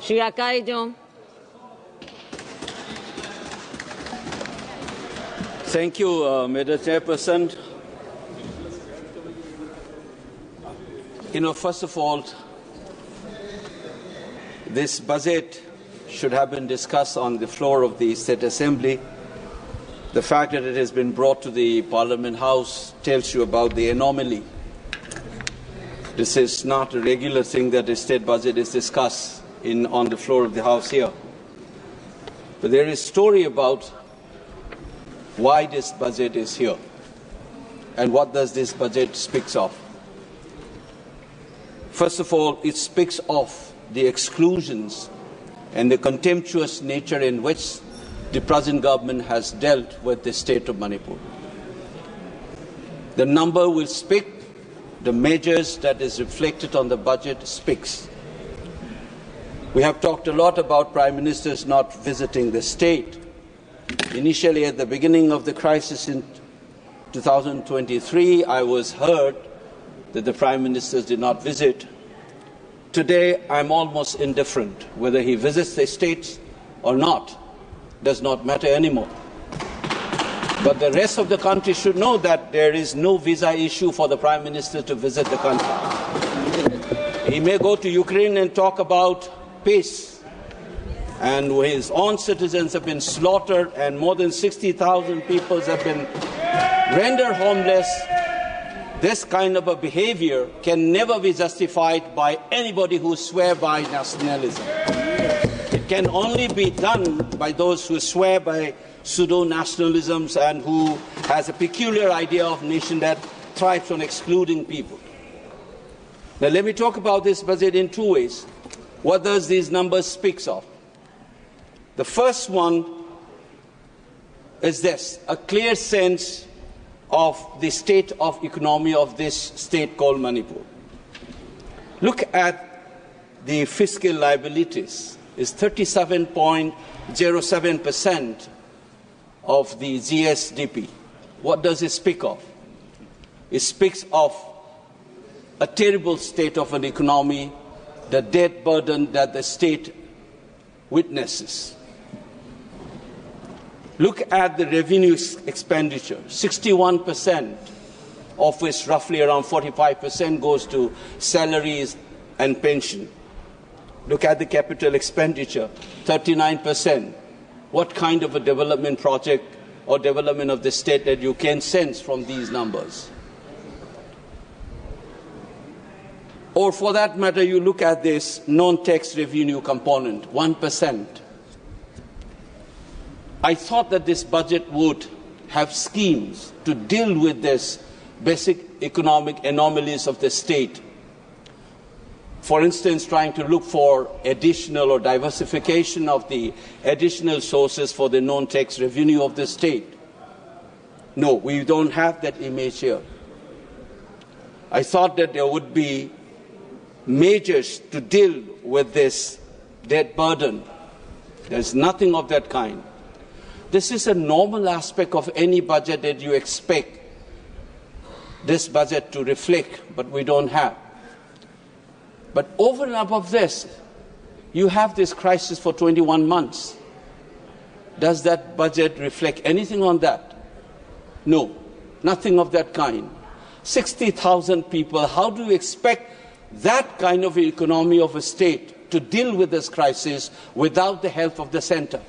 Shri Akoijam. Thank you, Madam Chairperson. First of all, this budget should have been discussed on the floor of the State Assembly. The fact that it has been brought to the Parliament House tells you about the anomaly. This is not a regular thing that the state budget is discussed on the floor of the House here. But there is a story about why this budget is here and what does this budget speaks of. First of all, it speaks of the exclusions and the contemptuous nature in which the present government has dealt with the state of Manipur. The number will speak, the measures that is reflected on the budget speaks. We have talked a lot about Prime Ministers not visiting the state. Initially, at the beginning of the crisis in 2023, I was heard that the Prime Ministers did not visit. Today, I'm almost indifferent. Whether he visits the states or not does not matter anymore. But the rest of the country should know that there is no visa issue for the Prime Minister to visit the country. He may go to Ukraine and talk about peace, and his own citizens have been slaughtered and more than 60,000 people have been rendered homeless. This kind of a behavior can never be justified by anybody who swears by nationalism. It can only be done by those who swear by pseudo-nationalisms and who has a peculiar idea of nation that thrives on excluding people. Now let me talk about this budget in two ways. What does these numbers speak of? The first one is this, a clear sense of the state of economy of this state called Manipur. Look at the fiscal liabilities. It's 37.07% of the GSDP. What does it speak of? It speaks of a terrible state of an economy, the debt burden that the state witnesses. Look at the revenue expenditure, 61%, of which roughly around 45% goes to salaries and pension. Look at the capital expenditure, 39%. What kind of a development project or development of the state that you can sense from these numbers? Or for that matter, you look at this non-tax revenue component, 1%. I thought that this budget would have schemes to deal with this basic economic anomalies of the state. For instance, trying to look for additional or diversification of the additional sources for the non-tax revenue of the state. No, we don't have that image here. I thought that there would be measures to deal with this debt burden. There's nothing of that kind. This is a normal aspect of any budget that you expect this budget to reflect, but we don't have. But over and above this, you have this crisis for 21 months. Does that budget reflect anything on that? No, nothing of that kind. 60,000 people, how do you expect that kind of economy of a state to deal with this crisis without the help of the center?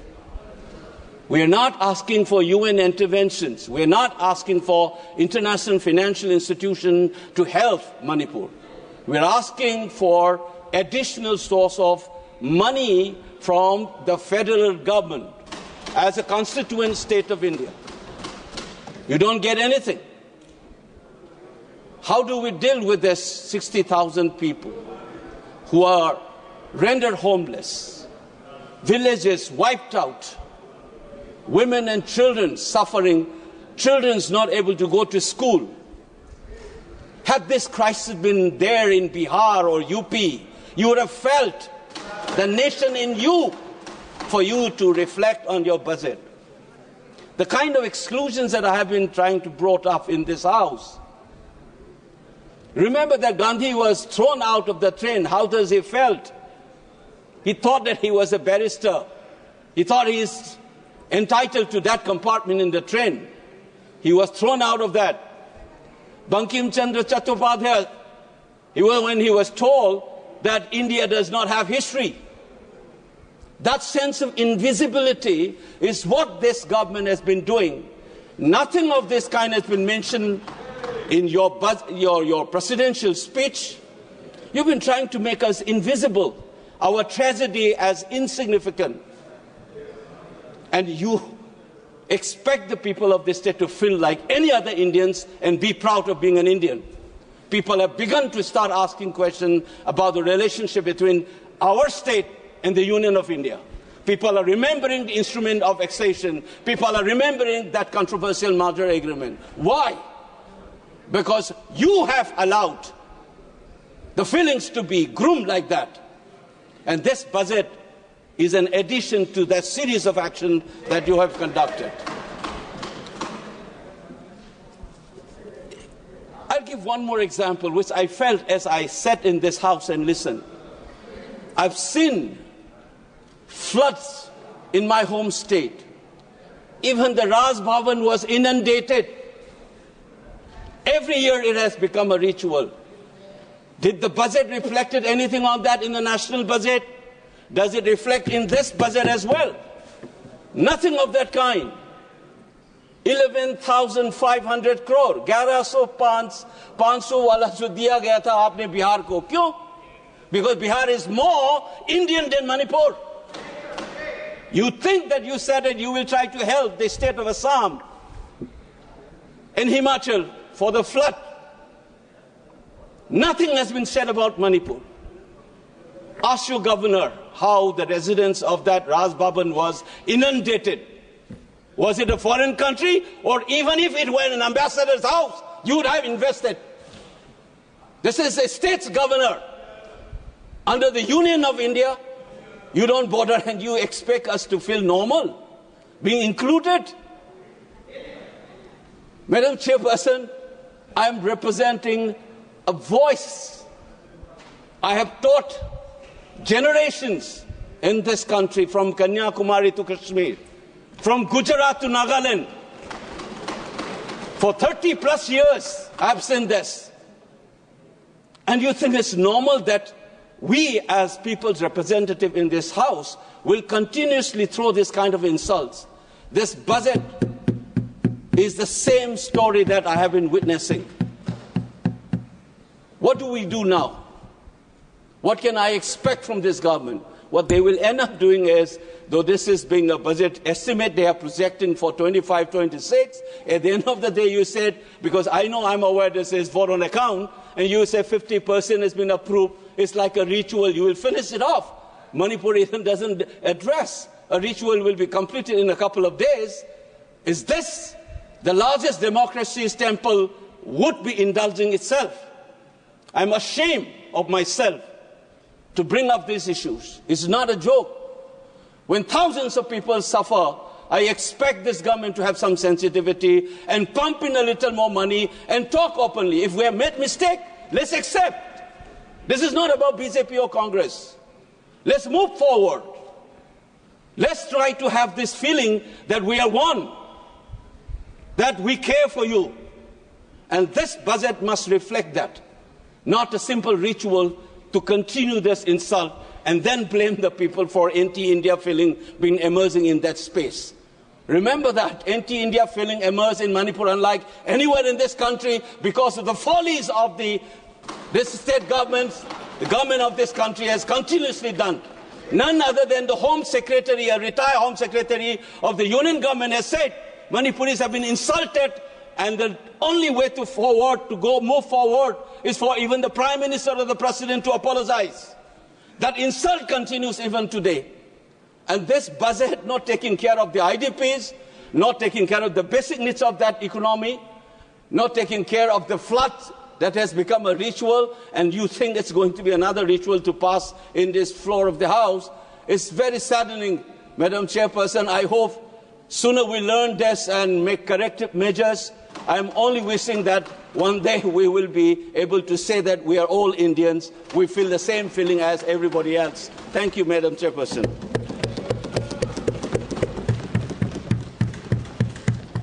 We are not asking for UN interventions. We are not asking for international financial institutions to help Manipur. We are asking for additional source of money from the federal government as a constituent state of India. You don't get anything. How do we deal with this 60,000 people who are rendered homeless, villages wiped out, women and children suffering, children not able to go to school? Had this crisis been there in Bihar or UP, you would have felt the nation in you for you to reflect on your budget. The kind of exclusions that I have been trying to brought up in this house. Remember that Gandhi was thrown out of the train. How does he felt? He thought that he was a barrister. He thought he is entitled to that compartment in the train. He was thrown out of that. Bankim Chandra Chattopadhyay, when he was told that India does not have history. That sense of invisibility is what this government has been doing. Nothing of this kind has been mentioned in your presidential speech. You've been trying to make us invisible, our tragedy as insignificant. And you expect the people of this state to feel like any other Indians and be proud of being an Indian. People have begun to start asking questions about the relationship between our state and the Union of India. People are remembering the instrument of Exclusion. People are remembering that controversial merger agreement. Why? Because you have allowed the feelings to be groomed like that. And this budget is an addition to that series of actions that you have conducted. I'll give one more example, which I felt as I sat in this house and listened. I've seen floods in my home state. Even the Raj Bhavan was inundated. Every year it has become a ritual. Did the budget reflect anything on that in the national budget? Does it reflect in this budget as well? Nothing of that kind. 11,500 crore, 11,500 वाला जो दिया गया था आपने बिहार को, क्यों? Because Bihar is more Indian than Manipur. You think that you said that you will try to help the state of Assam and Himachal for the flood. Nothing has been said about Manipur. Ask your governor how the residents of that Raj Bhavan was inundated. Was it a foreign country? Or even if it were an ambassador's house, you would have invested. This is a state's governor. Under the Union of India, you don't bother and you expect us to feel normal, being included. Madam Chairperson, I am representing a voice. I have taught generations in this country, from Kanyakumari to Kashmir, from Gujarat to Nagaland. For 30 plus years, I've seen this. And you think it's normal that we, as people's representative in this House, will continuously throw this kind of insults? This budget is the same story that I have been witnessing. What do we do now? What can I expect from this government? What they will end up doing is, though this is being a budget estimate they are projecting for 25-26, at the end of the day you said, because I'm aware this is vote on account, and you say 50% has been approved, it's like a ritual, you will finish it off. Manipur even doesn't address. A ritual will be completed in a couple of days. Is this the largest democracy's temple would be indulging itself? I'm ashamed of myself to bring up these issues. It's not a joke. When thousands of people suffer, I expect this government to have some sensitivity and pump in a little more money and talk openly. If we have made mistake, let's accept. This is not about BJP or Congress. Let's move forward. Let's try to have this feeling that we are one, that we care for you. And this budget must reflect that, not a simple ritual to continue this insult and then blame the people for anti-India feeling being emerging in that space. Remember that anti-India feeling emerged in Manipur unlike anywhere in this country because of the follies of this state government. The government of this country has continuously done. None other than the Home Secretary, a retired Home Secretary of the Union government, has said Manipuris have been insulted, and the only way to move forward is for even the Prime Minister or the President to apologize. That insult continues even today. And this budget not taking care of the IDPs, not taking care of the basic needs of that economy, not taking care of the floods that has become a ritual, and you think it's going to be another ritual to pass in this floor of the House, it's very saddening, Madam Chairperson. I hope sooner we learn this and make corrective measures. I'm only wishing that one day we will be able to say that we are all Indians. We feel the same feeling as everybody else. Thank you, Madam Chairperson.